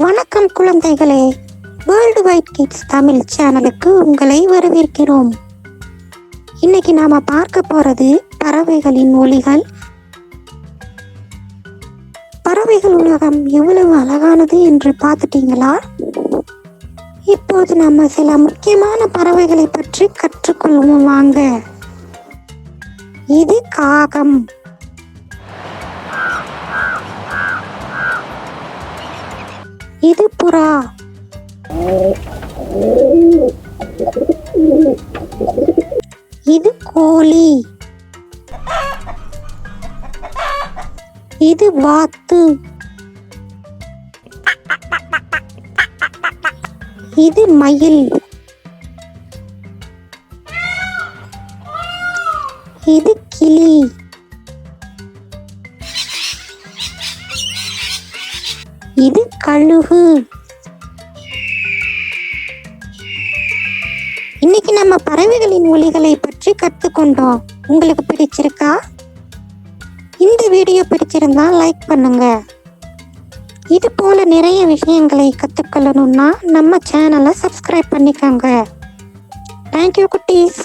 வணக்கம் குழந்தைகளே, world wide kids Tamil சேனலுக்கு உங்களை வரவேற்கிறோம். இன்னைக்கு நாம பார்க்க போறது பறவைகளின் ஒலிகள். பறவைகள் உலகம் எவ்வளவு அழகானது என்று பார்த்துட்டீங்களா? இப்போது நம்ம சில முக்கியமான பறவைகளை பற்றி கற்றுக்கொள்வோம் வாங்க. இது காகம். இது புறா. இது கோழி. இது வாத்து. இது மயில். இது கிளி. இது கழுகு. இன்னைக்கு நம்ம பறவைகளின் ஒலிகளை பற்றி கற்றுக்கொண்டோம். உங்களுக்கு பிடிச்சிருக்கா? இந்த வீடியோ பிடிச்சிருந்தா லைக் பண்ணுங்க. இது போல நிறைய விஷயங்களை கற்றுக்கொள்ளணும்னா நம்ம சேனலை சப்ஸ்கிரைப் பண்ணிக்கோங்க. தேங்க்யூ குட்டீஸ்.